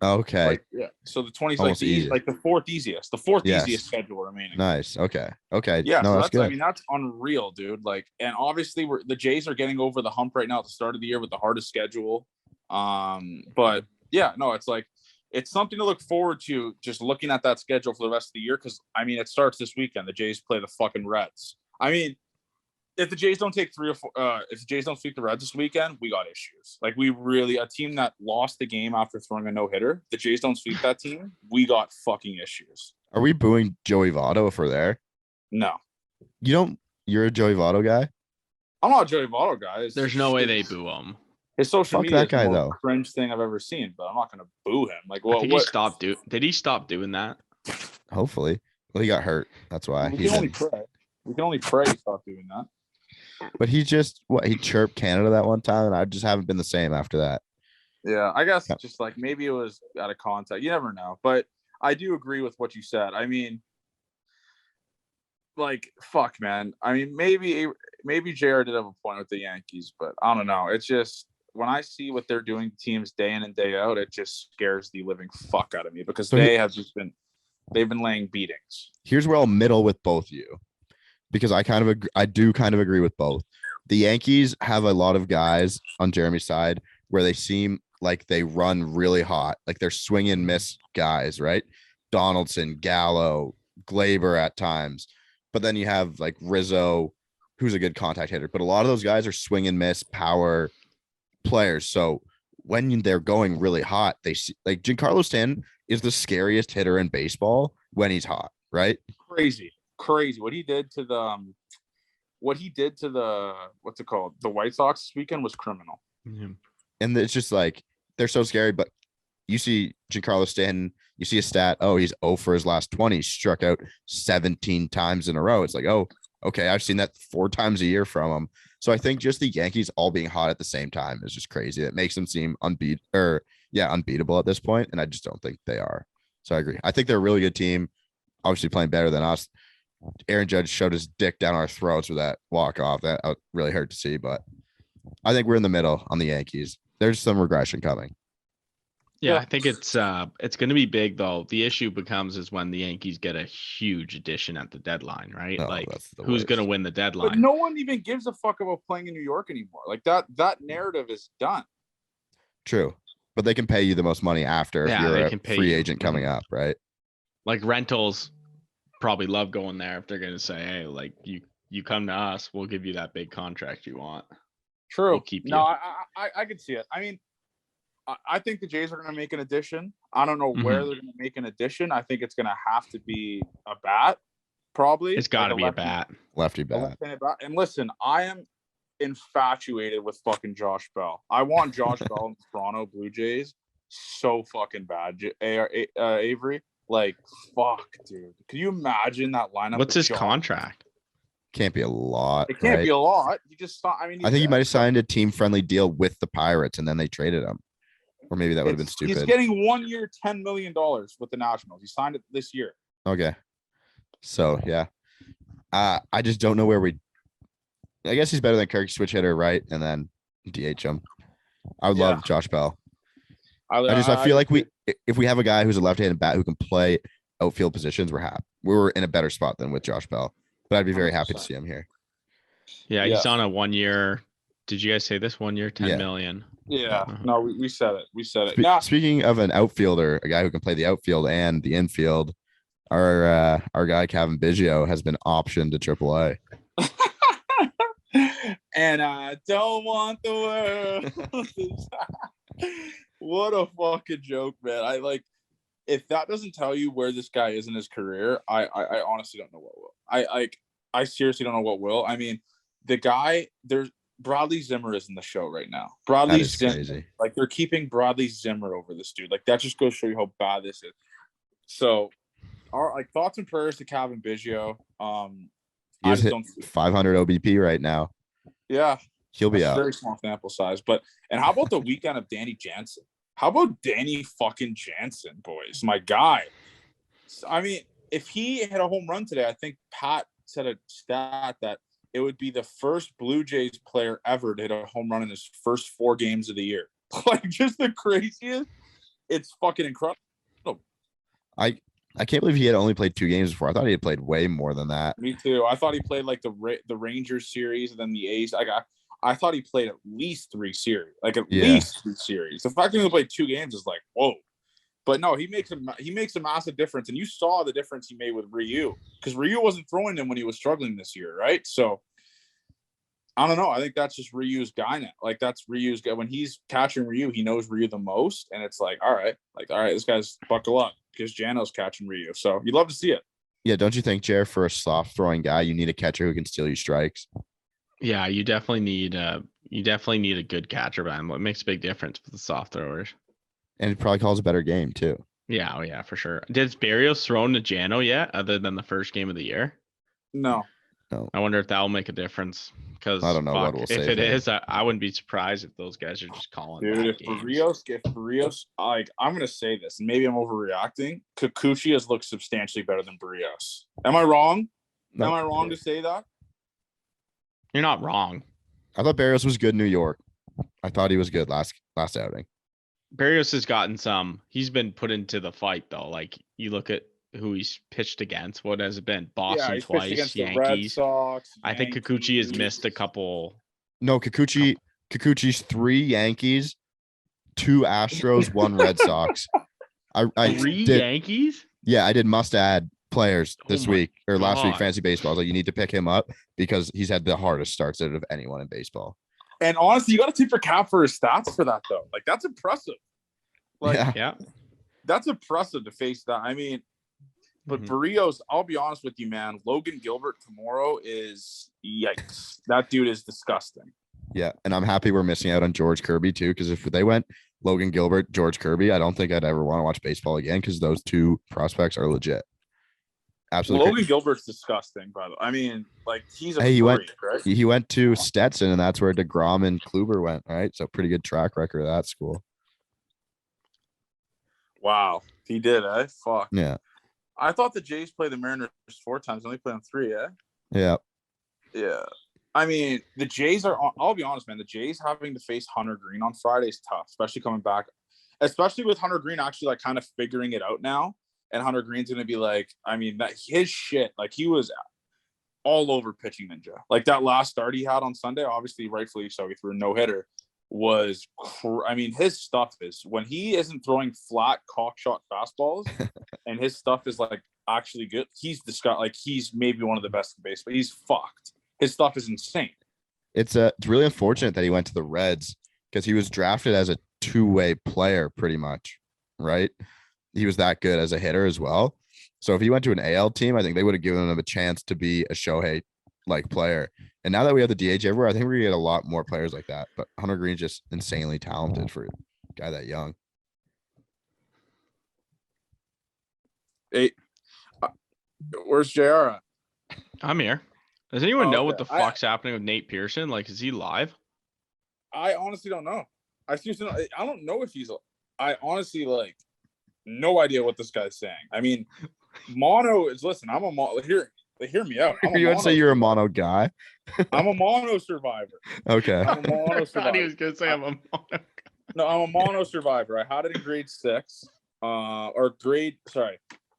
Okay. Like, yeah. So the 20s, Almost like the fourth easiest, easiest schedule remaining. Nice. Okay. Yeah. No, So that's good. I mean, that's unreal, dude. Like, and obviously the Jays are getting over the hump right now at the start of the year with the hardest schedule. But yeah, no, it's like, it's something to look forward to just looking at that schedule for the rest of the year. Cause I mean, it starts this weekend. The Jays play the fucking Reds. I mean, if the Jays don't take 3 or 4, if the Jays don't sweep the Reds this weekend, we got issues. Like a team that lost the game after throwing a no-hitter, the Jays don't sweep that team, we got fucking issues. Are we booing Joey Votto if we're there? No. You're a Joey Votto guy? I'm not a Joey Votto guy. There's no way they boo him. His social Fuck media that guy, is the though. most cringe thing I've ever seen, but I'm not going to boo him. Like, I think he stopped did he stop doing that? Hopefully. Well, he got hurt. That's why. We can only pray. We can only pray he stopped doing that. But he just he chirped Canada that one time, and I just haven't been the same after that. Yeah, I guess just like maybe it was out of context. You never know. But I do agree with what you said. I mean, like, fuck, man. I mean, maybe JR did have a point with the Yankees, but I don't know. It's just when I see what they're doing to teams day in and day out, it just scares the living fuck out of me because they've been laying beatings. Here's where I'll middle with both of you, because I do kind of agree with both. The Yankees have a lot of guys on Jeremy's side where they seem like they run really hot, like they're swing and miss guys, right? Donaldson, Gallo, Glaber at times. But then you have like Rizzo, who's a good contact hitter. But a lot of those guys are swing and miss power players. So when they're going really hot, they see like Giancarlo Stanton is the scariest hitter in baseball when he's hot, right? Crazy what he did to the what's it called, the White Sox this weekend was criminal. And it's just like they're so scary. But you see Giancarlo Stanton, you see a stat, he's 0 for his last 20. He struck out 17 times in a row. It's like, okay, I've seen that 4 times a year from him. So I think just the Yankees all being hot at the same time is just crazy. It makes them seem unbeatable at this point, and I just don't think they are. So I agree. I think they're a really good team, obviously playing better than us. Aaron Judge showed his dick down our throats with that walk-off. That really hurt to see, but I think we're in the middle on the Yankees. There's some regression coming. Yeah, I think it's going to be big, though. The issue becomes is when the Yankees get a huge addition at the deadline, right? Who's going to win the deadline? But no one even gives a fuck about playing in New York anymore. Like that narrative is done. True, but they can pay you the most money after if you're a free agent coming up, right? Like rentals probably love going there if they're going to say, hey, like you come to us, we'll give you that big contract you want. True. We'll keep you. No, I could see it. I mean, I think the Jays are going to make an addition. I don't know where they're going to make an addition. I think it's going to have to be a bat, probably. It's got to be a bat. Lefty bat. And listen, I am infatuated with fucking Josh Bell. I want Josh Bell in Toronto Blue Jays so fucking bad. Avery, like, fuck, dude. Can you imagine that lineup? What's his contract? Can't be a lot. It can't be a lot. You just, I think he might have signed a team-friendly deal with the Pirates, and then they traded him. Or maybe that would have been stupid. He's getting 1 year, $10 million with the Nationals. He signed it this year. Okay. So, yeah. I just don't know where I guess he's better than Kirk, switch hitter, right? And then DH him. I would love Josh Bell. I feel like if we have a guy who's a left-handed bat who can play outfield positions, we're happy. We're in a better spot than with Josh Bell. But I'd be very happy to see him here. Yeah, he's on a 1 year. Did you guys say this 1 year, $10 million? Yeah. No, we said it. Speaking of an outfielder, a guy who can play the outfield and the infield, our guy Kevin Biggio has been optioned to AAA. And I don't want the world. What a fucking joke, man. If that doesn't tell you where this guy is in his career, I honestly don't know what will. I seriously don't know what will. I mean, the guy, there's Bradley Zimmer is in the show right now. Bradley Zimmer, crazy. Like they're keeping Bradley Zimmer over this dude. Like that just goes to show you how bad this is. So, our thoughts and prayers to Kevin Biggio. He I is just hit don't. 500 OBP right now. Yeah, He'll be that's a out. very small sample size. But and how about the weekend of Danny Jansen? How about Danny fucking Jansen, boys? My guy. I mean, if he had a home run today, I think Pat said a stat that it would be the first Blue Jays player ever to hit a home run in his first 4 games of the year. Like, just the craziest. It's fucking incredible. I can't believe he had only played 2 games before. I thought he had played way more than that. Me too. I thought he played like the Rangers series and then the A's. I thought he played at least 3 series, like at least 3 series. The fact that he only played 2 games is like, whoa. But no, he makes a massive difference, and you saw the difference he made with Ryu, because Ryu wasn't throwing him when he was struggling this year, right? So I don't know. I think that's just Ryu's guy now. Like, that's Ryu's guy. When he's catching Ryu, he knows Ryu the most, and it's like, all right, this guy's buckle up because Jano's catching Ryu. So you'd love to see it. Yeah, don't you think, Jared, for a soft throwing guy, you need a catcher who can steal you strikes? Yeah, you definitely need a good catcher, but it makes a big difference with the soft throwers. And it probably calls a better game too. Yeah, oh yeah, for sure. Did Barrios throw to Jano yet, other than the first game of the year? No. I wonder if that will make a difference. Because I don't know what we'll say. If it is, I wouldn't be surprised if those guys are just calling. Dude, if Barrios, like, I'm gonna say this, and maybe I'm overreacting. Kikuchi has looked substantially better than Barrios. Am I wrong? No. Am I wrong to say that? You're not wrong. I thought Barrios was good in New York. I thought he was good last outing. Barrios has gotten some. He's been put into the fight though. Like, you look at who he's pitched against. What has it been? Boston twice, Yankees. Sox, I think Kikuchi has missed a couple. No, Kikuchi's 3 Yankees, 2 Astros, 1 Red Sox. I 3 did, Yankees? Yeah, I did must add players this week or last week, God. fantasy baseball. I was like, you need to pick him up because he's had the hardest starts out of anyone in baseball. And honestly, you got to tip your cap for his stats for that, though. Like, that's impressive. Like, Yeah. That's impressive to face that. I mean, but Barrios, I'll be honest with you, man. Logan Gilbert tomorrow is yikes. That dude is disgusting. Yeah, and I'm happy we're missing out on George Kirby too, because if they went Logan Gilbert, George Kirby, I don't think I'd ever want to watch baseball again because those 2 prospects are legit. Absolutely. Logan Gilbert's disgusting, by the way. I mean, like, he's a he freak, right? He went to Stetson, and that's where DeGrom and Kluber went, right? So pretty good track record of that school. Wow, he did, eh? Fuck. Yeah. I thought the Jays played the Mariners 4 times. Only played them 3, eh? Yeah. Yeah. I mean, the Jays are. I'll be honest, man. The Jays having to face Hunter Green on Friday is tough, especially coming back. Especially with Hunter Green actually like kind of figuring it out now. And Hunter Green's going to be like, I mean, that his shit, like, he was all over pitching ninja. Like, that last start he had on Sunday, obviously, rightfully so, he threw a no-hitter, was, I mean, his stuff is, when he isn't throwing flat cockshot fastballs and his stuff is, like, actually good, he's he's maybe one of the best in baseball. He's fucked. His stuff is insane. It's really unfortunate that he went to the Reds because he was drafted as a 2-way player pretty much, right? He was that good as a hitter as well. So if he went to an AL team, I think they would have given him a chance to be a Shohei-like player. And now that we have the DH everywhere, I think we're going to get a lot more players like that. But Hunter Green's just insanely talented for a guy that young. Hey, where's JR at? I'm here. Does anyone know what okay. the fuck's happening with Nate Pearson? Like, is he live? I honestly don't know. I don't know if he's. I honestly, like, no idea what this guy's saying. I mean, mono is. Listen, I'm a mono. Hear me out. You would say you're a mono guy. I'm a mono survivor. Okay. I'm a mono I thought survivor. he was gonna say I'm a mono. No, I'm a mono survivor. I had it in grade 6. I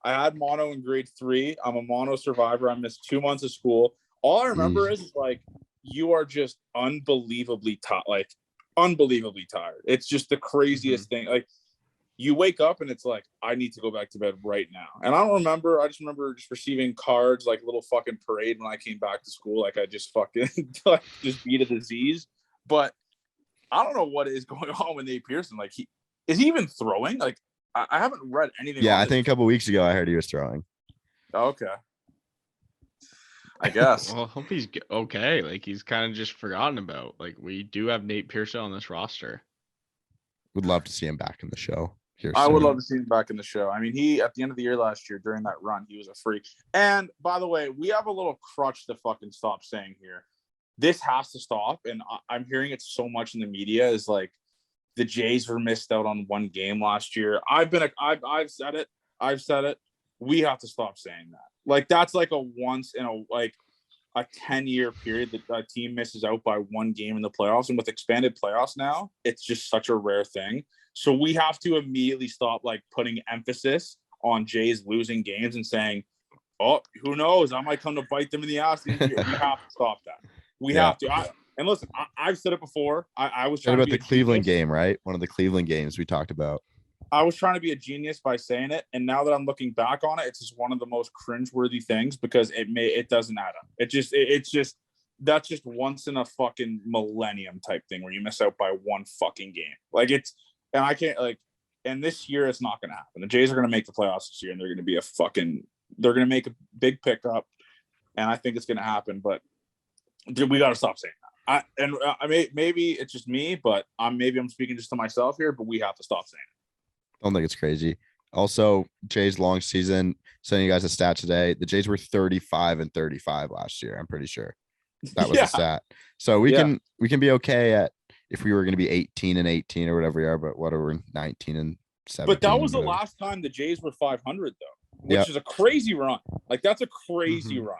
had mono in grade 3. I'm a mono survivor. I missed 2 months of school. All I remember is like, you are just unbelievably tired. It's just the craziest thing. Like, you wake up and it's like, I need to go back to bed right now. And I just remember just receiving cards, like little fucking parade when I came back to school. Like, I just fucking like, just beat a disease. But I don't know what is going on with Nate Pearson. Like, is he even throwing? Like, I haven't read anything. Yeah, I think a couple weeks ago I heard he was throwing. Okay. I guess. Well, I hope he's okay. Like, he's kind of just forgotten about. Like, we do have Nate Pearson on this roster. Would love to see him back in the show. here I would soon. love to see him back in the show. I mean, he at the end of the year last year during that run, he was a freak. And by the way, we have a little crutch to fucking stop saying here. This has to stop, and I'm hearing it so much in the media. Is like the Jays were missed out on one game last year. I've said it. I've said it. We have to stop saying that. Like that's like a once in a 10-year period that a team misses out by one game in the playoffs. And with expanded playoffs now, it's just such a rare thing. So we have to immediately stop like putting emphasis on Jays losing games and saying, oh, who knows? I might come to bite them in the ass. We have to stop that. We have to. And listen, I've said it before. I was trying about to be the Cleveland genius. game, right? One of the Cleveland games we talked about. I was trying to be a genius by saying it, and now that I'm looking back on it, it's just one of the most cringeworthy things because it doesn't add up. That's just once in a fucking millennium type thing where you miss out by one fucking game. Like and I can't and this year it's not going to happen. The Jays are going to make the playoffs this year, and they're going to be they're going to make a big pickup, and I think it's going to happen. But we got to stop saying that. Maybe it's just me, but I'm speaking just to myself here. But we have to stop saying it. I don't think it's crazy. Also, Jays long season. Sending you guys a stat today. The Jays were 35-35 last year. I'm pretty sure that was a stat. So we can be okay at if we were going to be 18-18 or whatever we are. But what are we 19-17? But that was the last time the Jays were 500 though, which is a crazy run. Like that's a crazy run.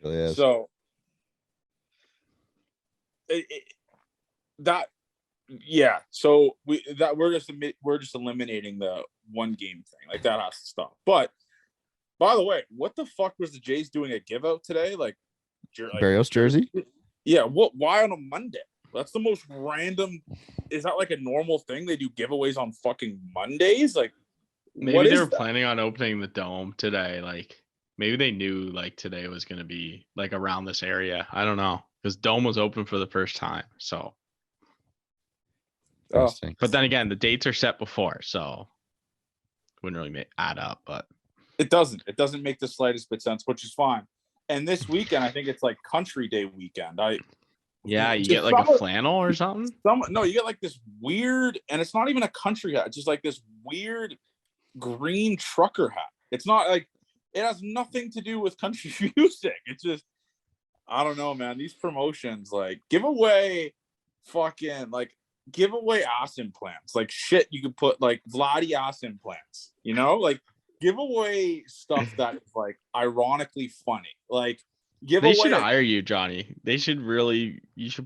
It really is. So so we're just eliminating the one game thing. Like that has to stop. But by the way, what the fuck was the Jays doing a give out today? Like Barrios jersey? Yeah, why on a Monday? That's the most random. Is that like a normal thing? They do giveaways on fucking Mondays? Like maybe they were planning on opening the dome today. Like maybe they knew like today was gonna be like around this area. I don't know. Because dome was open for the first time. So but then again, the dates are set before, so it wouldn't really add up. But it doesn't make the slightest bit sense, which is fine. And this weekend, I think it's like Country Day weekend. You get like a flannel or something. No, you get like this weird, and it's not even a country hat. It's just like this weird green trucker hat. It's not like it has nothing to do with country music. It's just I don't know, man. These promotions like give away ass implants, like shit you could put like Vladdy ass implants, like give away stuff that is like ironically funny. Like they should hire you, Johnny. You should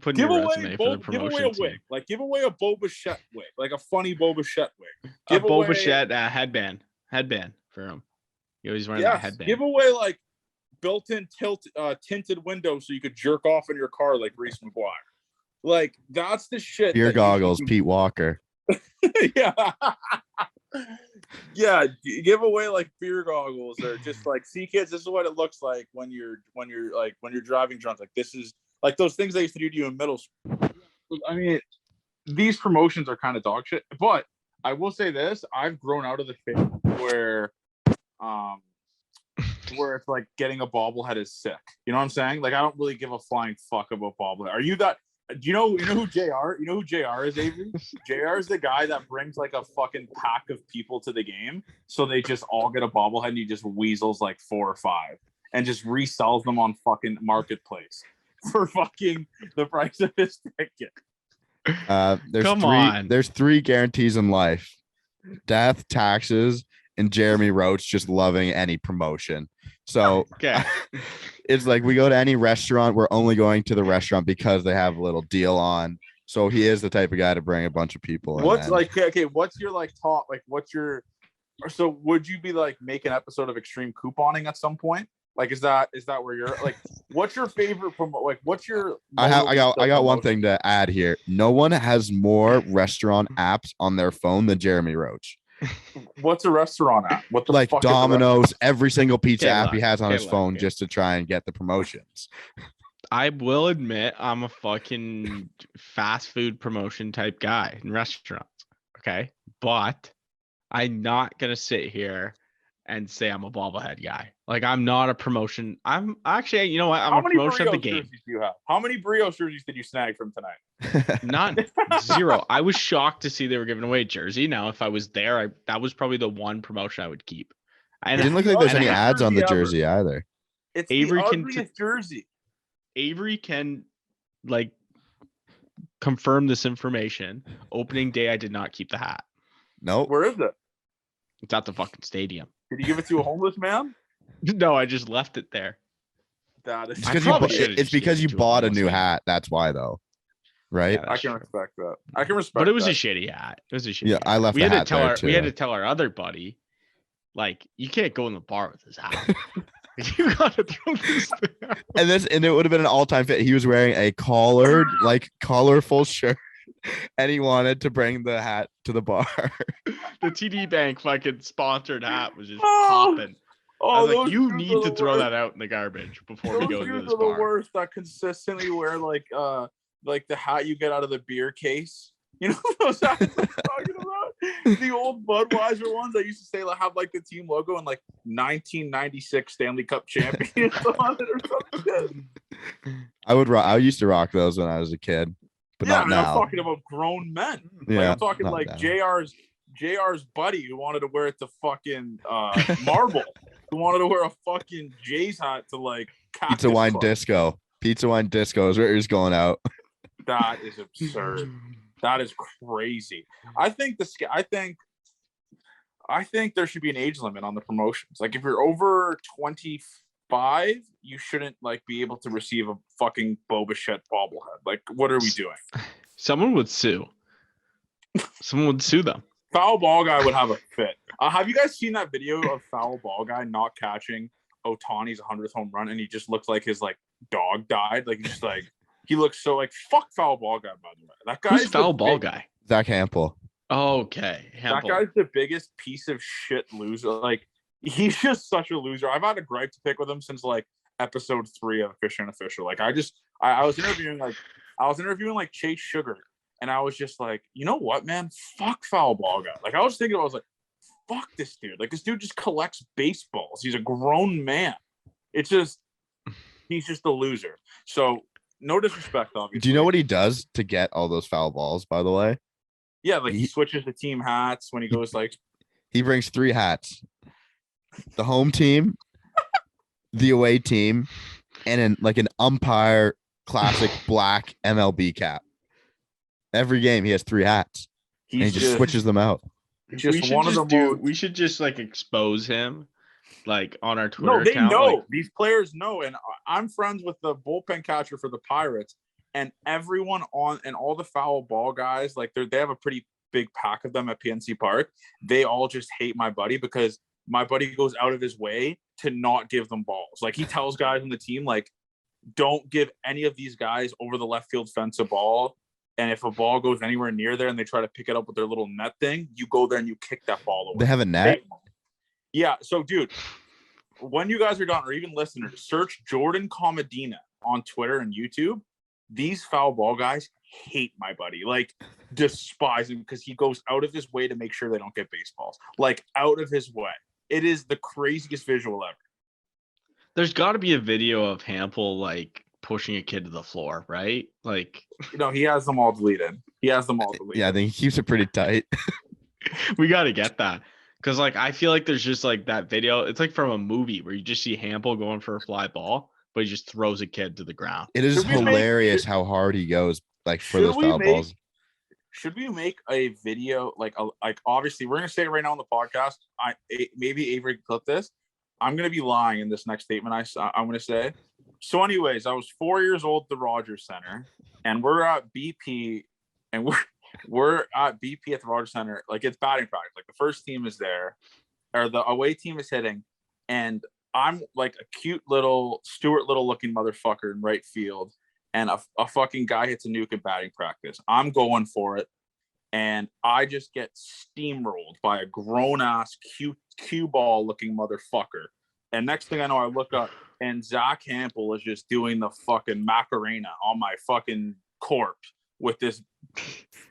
put in your resume for the promotion. Give away a wig. Like give away a Boba Fett wig, like a funny Boba Fett wig. Give away Boba Fett headband for him. He always wearing that headband. Give away like built-in tinted windows so you could jerk off in your car like Reese McGuire. Like that's the shit. Beer goggles, Pete Walker. Yeah, give away like beer goggles or just like see kids. This is what it looks like when you're driving drunk. Like this is like those things they used to do to you in middle school. I mean, these promotions are kind of dog shit. But I will say this: I've grown out of the phase where it's like getting a bobblehead is sick. You know what I'm saying? Like I don't really give a flying fuck about bobblehead. Are you that? Do you know who JR? You know who JR is, Avery? JR is the guy that brings like a fucking pack of people to the game, so they just all get a bobblehead and he just weasels like 4 or 5 and just resells them on fucking Marketplace for fucking the price of his ticket. There's 3 guarantees in life: death, taxes, and Jeremy Roach just loving any promotion. So it's like we go to any restaurant, we're only going to the restaurant because they have a little deal on. So he is the type of guy to bring a bunch of people. What's your like top, like so would you be like make an episode of extreme couponing at some point? Like is that where you're like what's your favorite what's your I got one thing to add here. No one has more restaurant apps on their phone than Jeremy Roach. What's a restaurant app? What the like fuck Domino's, every single pizza app he has on his phone just to try and get the promotions. I will admit I'm a fucking fast food promotion type guy in restaurants. Okay. But I'm not gonna sit here and say I'm a bobblehead guy. Like I'm not a promotion. I'm actually, you know what? I'm How a many promotion of the Brios game. jerseys do you have? How many Brios jerseys did you snag from tonight? Not zero. I was shocked to see they were giving away a jersey. Now, if I was there, that was probably the one promotion I would keep. It didn't look like there's any ads on the jersey jersey either. It's Avery the can ugliest jersey. Avery can like confirm this information. Opening day, I did not keep the hat. Nope. Where is it? It's at the fucking stadium. Did you give it to a homeless man? No, I just left it there. That is. It's because you bought a new hat. That's why, though. Right? Yeah, I can respect that. I can respect. But it was that. a shitty hat. It was a shitty. Yeah, hat. I left. We the had hat to tell there our too. we had to tell our other buddy, like, you can't go in the bar with this hat. You gotta throw this thing. And it would have been an all-time fit. He was wearing a collared, like colorful shirt, and he wanted to bring the hat to the bar. The TD Bank fucking sponsored hat was just popping. I was like, you need to throw that out in the garbage before we go into this bar. The worst that consistently wear like the hat you get out of the beer case. You know those hats I'm talking about? The old Budweiser ones that used to say have like the team logo and like 1996 Stanley Cup champions on it or something. I used to rock those when I was a kid, but not now. I'm talking about grown men. Yeah, like, I'm talking like now. JR's buddy who wanted to wear it to fucking Marble. Who wanted to wear a fucking Jays hat to like Pizza Wine Disco. Pizza Wine Disco is where he was going out. That is absurd. That is crazy. I think there should be an age limit on the promotions. Like if you're over 25, you shouldn't like be able to receive a fucking Bo Bichette bobblehead. Like, what are we doing? Someone would sue. Someone would sue them. Foul ball guy would have a fit. Have you guys seen that video of foul ball guy not catching Ohtani's 100th home run, and he just looks like his like dog died? Like he's just like he looks so like fuck foul ball guy. By the way, that guy's who's foul ball guy? Zack Hample. Okay, That guy's the biggest piece of shit loser. Like he's just such a loser. I've had a gripe to pick with him since like episode 3 of Fish and Official. Like I was interviewing like Chase Sugar. And I was just like, you know what, man? Fuck foul ball guy. Like I was thinking, I was like, fuck this dude. Like this dude just collects baseballs. He's a grown man. He's just a loser. So no disrespect, obviously. Do you know what he does to get all those foul balls, by the way? Yeah, like he switches the team hats when he goes like he brings 3 hats. The home team, the away team, and an umpire classic black MLB cap. Every game he has 3 hats. And he just switches them out. We should just like expose him, like on our Twitter account. No, they know. Like, these players know, and I'm friends with the bullpen catcher for the Pirates, and everyone and all the foul ball guys, like they have a pretty big pack of them at PNC Park. They all just hate my buddy because my buddy goes out of his way to not give them balls. Like he tells guys on the team, like, don't give any of these guys over the left field fence a ball. And if a ball goes anywhere near there and they try to pick it up with their little net thing, you go there and you kick that ball away. They have a net? Yeah. So, dude, when you guys are done, or even listeners, search Jordan Comedina on Twitter and YouTube. These foul ball guys hate my buddy. Like, despise him because he goes out of his way to make sure they don't get baseballs. Like, out of his way. It is the craziest visual ever. There's got to be a video of Hample, like, pushing a kid to the floor, right? Like, he has them all deleted. Yeah, I think he keeps it pretty tight. We got to get that because, like, I feel like there's just like that video. It's like from a movie where you just see Hample going for a fly ball, but he just throws a kid to the ground. It is hilarious how hard he goes, like for those foul balls. Should we make a video like obviously we're gonna say it right now on the podcast? Maybe Avery can clip this. I'm gonna be lying in this next statement I'm gonna say. So, anyways, I was 4 years old at the Rogers Center, and we're at BP, and we're at BP at the Rogers Center. Like it's batting practice. Like the first team is there, or the away team is hitting, and I'm like a cute little Stuart Little looking motherfucker in right field, and a fucking guy hits a nuke in batting practice. I'm going for it, and I just get steamrolled by a grown ass cue ball looking motherfucker. And next thing I know, I look up and Zack Hample is just doing the fucking Macarena on my fucking corpse with this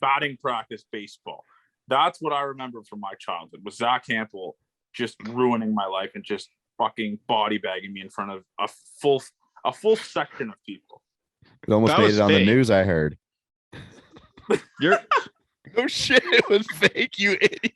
batting practice baseball. That's what I remember from my childhood was Zack Hample just ruining my life and just fucking body bagging me in front of a full section of people. It almost That made was it on the fake. news, I heard. You're Oh shit, it was fake, you idiot.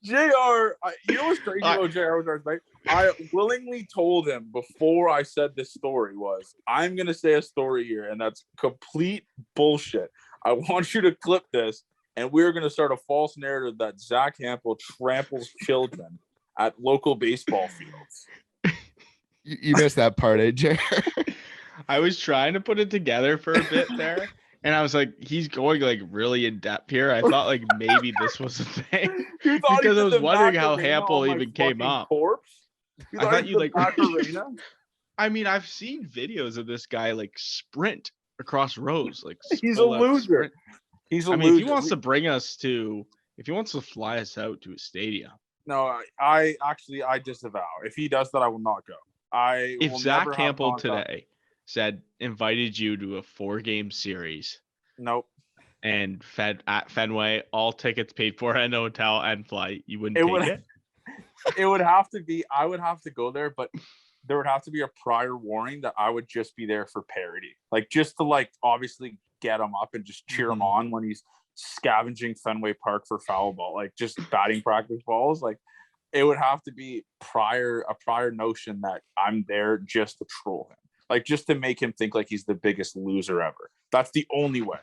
JR, you know what's crazy about JR was like, I willingly told him before I said this story was, I'm going to say a story here, and that's complete bullshit. I want you to clip this, and we're going to start a false narrative that Zack Hample tramples children at local baseball fields. You missed that part, AJ. I was trying to put it together for a bit there, and I was like, he's going like really in depth here. I thought like maybe this was a thing because I was wondering how Hample even came up. Corpse? I thought you like. I mean, I've seen videos of this guy like sprint across rows, like he's a loser. Sprint. He's a I loser. mean, if he wants to bring us to, if he wants to fly us out to a stadium. No, I disavow. If he does that, I will not go. If Zack Hample today said invited you to a 4-game series, nope, and fed at Fenway, all tickets paid for and hotel and flight, you wouldn't take it? It would have to be, I would have to go there, but there would have to be a prior warning that I would just be there for parody. Like just to like obviously get him up and just cheer him on when he's scavenging Fenway Park for foul ball, like just batting practice balls. Like it would have to be a prior notion that I'm there just to troll him. Like just to make him think like he's the biggest loser ever. That's the only way.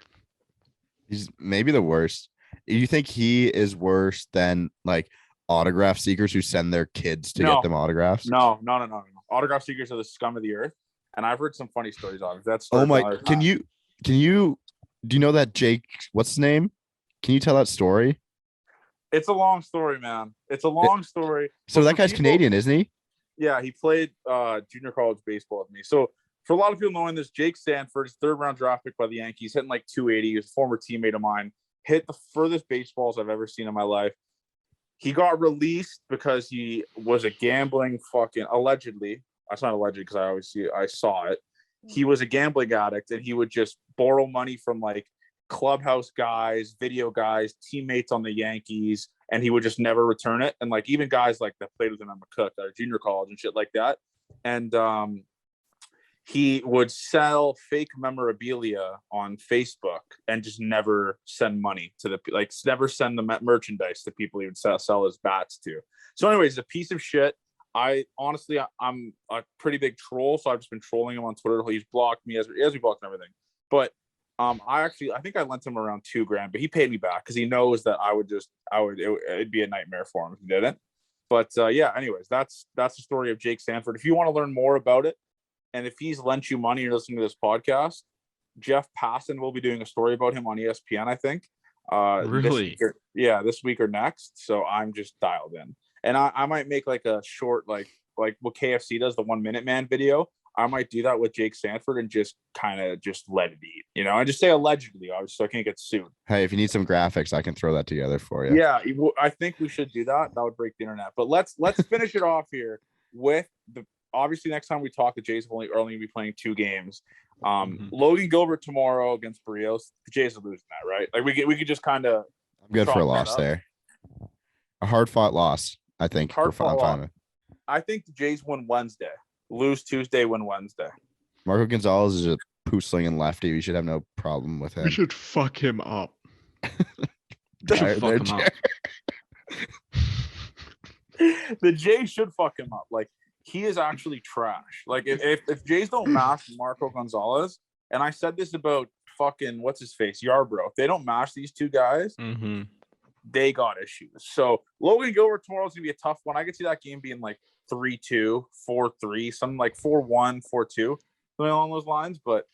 He's maybe the worst. You think he is worse than like autograph seekers who send their kids to get them autographs? No. Autograph seekers are the scum of the earth. And I've heard some funny stories on it. That's oh my. Do you know that Jake? What's his name? Can you tell that story? It's a long story, man. It's a long story. So that guy's Canadian, isn't he? Yeah, he played junior college baseball with me. So for a lot of people knowing this, Jake Sanford, 3rd round draft pick by the Yankees, hitting like 280. He was a former teammate of mine. Hit the furthest baseballs I've ever seen in my life. He got released because he was a gambling allegedly. That's not alleged because I saw it. He was a gambling addict and he would just borrow money from like clubhouse guys, video guys, teammates on the Yankees, and he would just never return it. And like even guys like that played with him at McCook or junior college and shit like that. And he would sell fake memorabilia on Facebook and just never send money to never send the merchandise to people he would sell his bats to. So anyways, a piece of shit. I'm a pretty big troll, so I've just been trolling him on Twitter. He's blocked me as we blocked everything. But I think I lent him around $2,000, but he paid me back because he knows that it'd be a nightmare for him if he didn't. But yeah, anyways, that's the story of Jake Sanford. If you want to learn more about it, and if he's lent you money, you're listening to this podcast, Jeff Passan will be doing a story about him on ESPN, I think. Really? This week or next. So I'm just dialed in. And I might make like a short, like what KFC does, the 1 Minute Man video. I might do that with Jake Sanford and just kind of just let it eat, and just say allegedly, obviously, so I can't get sued. Hey, if you need some graphics, I can throw that together for you. Yeah, I think we should do that. That would break the internet. But let's finish it off here with obviously next time we talk, the Jays will only be playing 2 games. Logan Gilbert tomorrow against Barrios. The Jays are losing that, right? Like we could just kind of. I'm good for a loss there. A hard fought loss, I think. I think the Jays win Wednesday. Lose Tuesday, win Wednesday. Marco Gonzalez is a poo-slinging lefty. We should have no problem with him. We should fuck him up. The Jays should fuck him up. Like he is actually trash. Like if Jays don't mash Marco Gonzalez, and I said this about fucking what's his face Yarbrough, if they don't mash these 2 guys, they got issues. So Logan Gilbert tomorrow is gonna be a tough one. I could see that game being like 3-2, 4-3, something like 4-1, 4-2, something along those lines. But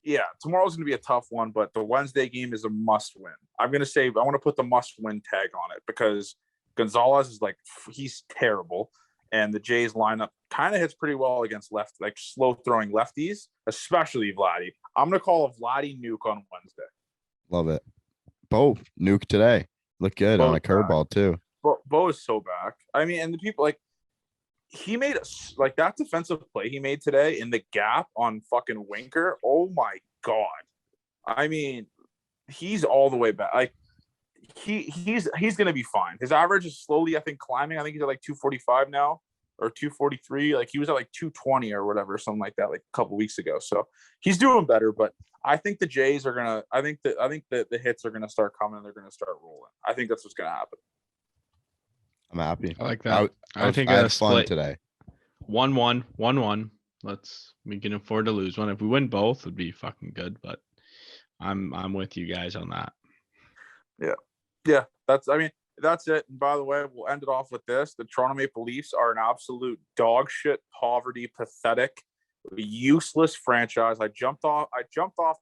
yeah, tomorrow's gonna be a tough one. But the Wednesday game is a must win. I'm gonna say I want to put the must win tag on it because Gonzalez is he's terrible, and the Jays lineup kind of hits pretty well against slow throwing lefties, especially Vladdy. I'm gonna call a Vladdy nuke on Wednesday. Love it. Bo nuke today. Look good on a curveball too. Bo is so back. I mean, and the people he made that defensive play he made today in the gap on fucking Winker. Oh my God. I mean, he's all the way back. Like he's going to be fine. His average is slowly, I think, climbing. I think he's at like 245 now or 243. Like he was at like 220 or whatever, something like that, like a couple weeks ago. So he's doing better. But I think the Jays are gonna. I think that the hits are gonna start coming. And they're gonna start rolling. I think that's what's gonna happen. I'm happy. I like that. I think I a had fun split today. 1-1, 1-1. We can afford to lose one. If we win both, it'd be fucking good. But I'm with you guys on that. Yeah. That's it. And by the way, we'll end it off with this: the Toronto Maple Leafs are an absolute dog shit, poverty, pathetic, useless franchise. I jumped off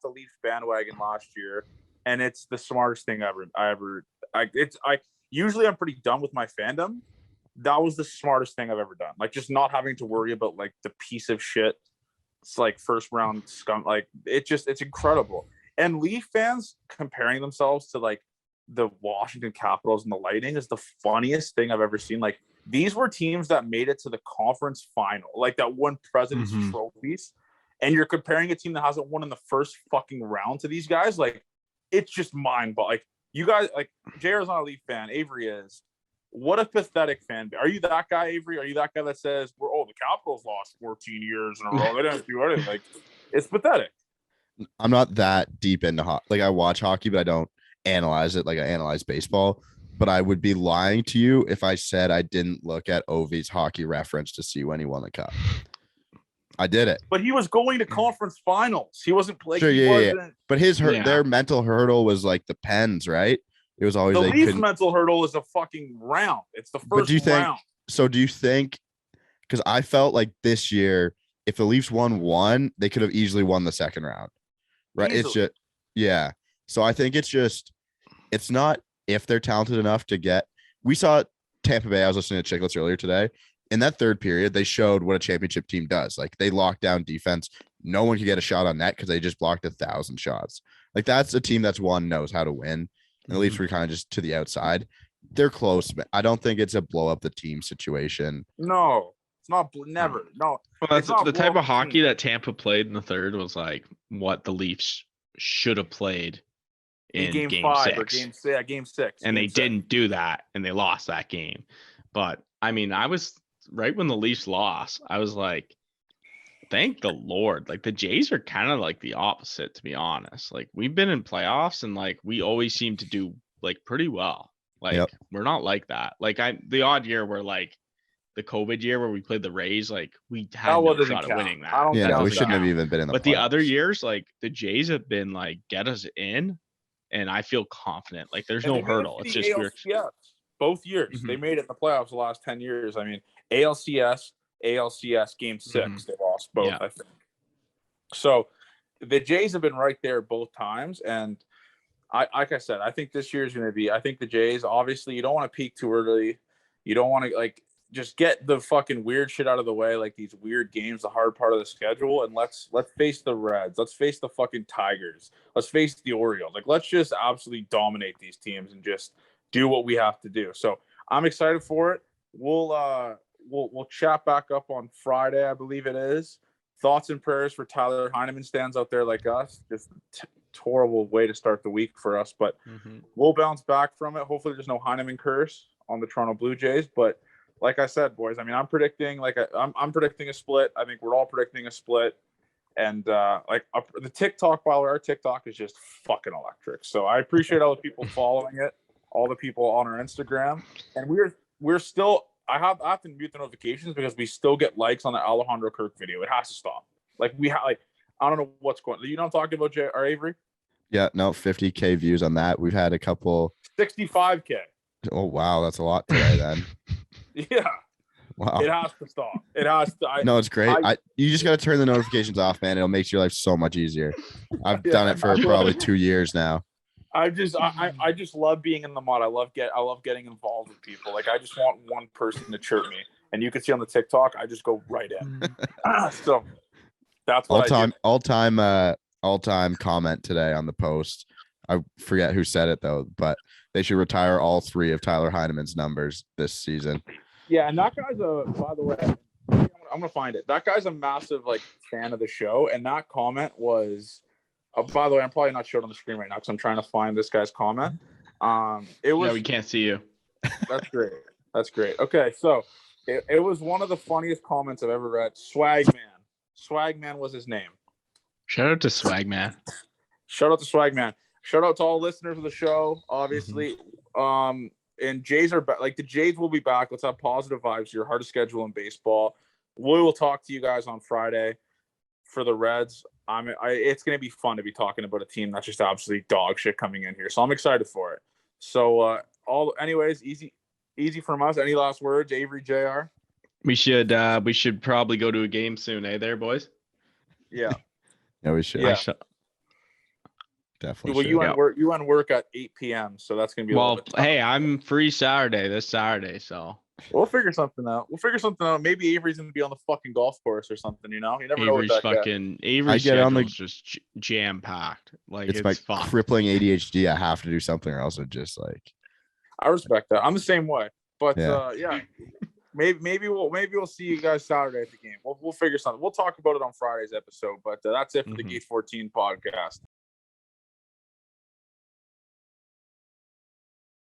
the Leafs bandwagon last year, and it's the smartest thing usually I'm pretty done with my fandom. That was the smartest thing I've ever done. Like, just not having to worry about like the piece of shit. It's like first round scum. Like it's incredible. And Leaf fans comparing themselves to like the Washington Capitals and the Lightning is the funniest thing I've ever seen. Like, these were teams that made it to the conference final, like that won President's trophies. And you're comparing a team that hasn't won in the first fucking round to these guys. Like, it's just mind-boggling. Like, you guys, like, JR's not a Leaf fan. Avery is. What a pathetic fan. Are you that guy, Avery? Are you that guy that says, the Capitals lost 14 years in a row? They didn't do anything. Like, it's pathetic. I'm not that deep into hockey. Like, I watch hockey, but I don't analyze it like I analyze baseball. But I would be lying to you if I said I didn't look at Ovi's hockey reference to see when he won the cup. I did it. But he was going to conference finals. He wasn't playing. Sure, yeah. But their mental hurdle was like the Pens, right? It was always the Leafs' mental hurdle is a fucking round. It's the first round. So do you think? Because I felt like this year, if the Leafs won one, they could have easily won the second round, right? Easily. It's just So I think it's not if they're talented enough to get. We saw Tampa Bay. I was listening to Chicklets earlier today. In that third period, they showed what a championship team does. Like, they locked down defense. No one could get a shot on net because they just blocked 1,000 shots. Like, that's a team that's knows how to win. And the Leafs were kind of just to the outside. They're close. I don't think it's a blow up the team situation. No, it's not. Never. No. Well, that's the type of hockey that Tampa played in the third was like what the Leafs should have played in game 5 6. Or game 6. And they didn't do that, and they lost that game. But I mean, I was right when the Leafs lost. I was like, thank the Lord. Like, the Jays are kind of like the opposite, to be honest. Like, we've been in playoffs, and like we always seem to do like pretty well. Like, we're not like that. Like, the odd year where like the COVID year where we played the Rays, like we had no shot at winning that. We shouldn't have even been in the But playoffs. the other years, like the Jays have been like, get us in, and I feel confident. Like, there's no hurdle. It's just weird. Both years they made it in the playoffs the last 10 years. I mean, ALCS game 6, they lost both, I think. So the Jays have been right there both times. And like I said, I think this year is going to be, I think the Jays, obviously you don't want to peak too early. You don't want to like just get the fucking weird shit out of the way. Like these weird games, the hard part of the schedule. And let's face the Reds. Let's face the fucking Tigers. Let's face the Orioles. Like, let's just absolutely dominate these teams and just do what we have to do. So I'm excited for it. We'll chat back up on Friday, I believe it is. Thoughts and prayers for Tyler Heineman stands out there like us. Just horrible way to start the week for us, but we'll bounce back from it. Hopefully there's no Heineman curse on the Toronto Blue Jays. But like I said, boys, I mean, I'm predicting I'm predicting a split. I think we're all predicting a split. And the TikTok, by the way, our TikTok is just fucking electric. So I appreciate all the people following it, all the people on our Instagram, and we're still. I have to mute the notifications because we still get likes on the Alejandro Kirk video. It has to stop. Like, I don't know what's going on. You know what I'm talking about, or Avery? Yeah, no, 50K views on that. We've had a couple. 65K. Oh, wow. That's a lot today then. Yeah. Wow. It has to stop. It has to. No, it's great. You just got to turn the notifications off, man. It'll make your life so much easier. I've done it for probably 2 years now. I just love being in the mud. I love getting involved with people. Like, I just want one person to chirp me, and you can see on the TikTok, I just go right in. So that's what all time comment today on the post. I forget who said it though, but they should retire all 3 of Tyler Heineman's numbers this season. Yeah, and that guy's by the way, I'm gonna find it. That guy's a massive fan of the show, and that comment was By the way, I'm probably not showing on the screen right now because I'm trying to find this guy's comment. It was. Yeah, we can't see you. That's great. That's great. Okay, so it was one of the funniest comments I've ever read. Swagman. Swagman was his name. Shout out to Swagman. Shout out to Swagman. Shout out to all listeners of the show. Obviously, and Jays are back. Like the Jays will be back. Let's have positive vibes here. Hardest schedule in baseball. We will talk to you guys on Friday for the Reds. It's going to be fun to be talking about a team that's just absolutely dog shit coming in here. So I'm excited for it. So anyways, easy from us. Any last words, Avery, JR? We should probably go to a game soon, there, boys? Yeah. Yeah, we should. Yeah. Definitely. Well, you end work at 8 p.m. So that's gonna be. Hey, I'm free this Saturday, so we'll figure something out. Maybe Avery's gonna be on the fucking golf course or something. You know, you never know what that guy. Avery's schedule's just jam packed. Like it's my fun. crippling ADHD. I have to do something, or else it just like. I respect that. I'm the same way, but yeah. Maybe we'll see you guys Saturday at the game. We'll figure something. We'll talk about it on Friday's episode. But that's it for the Gate 14 podcast.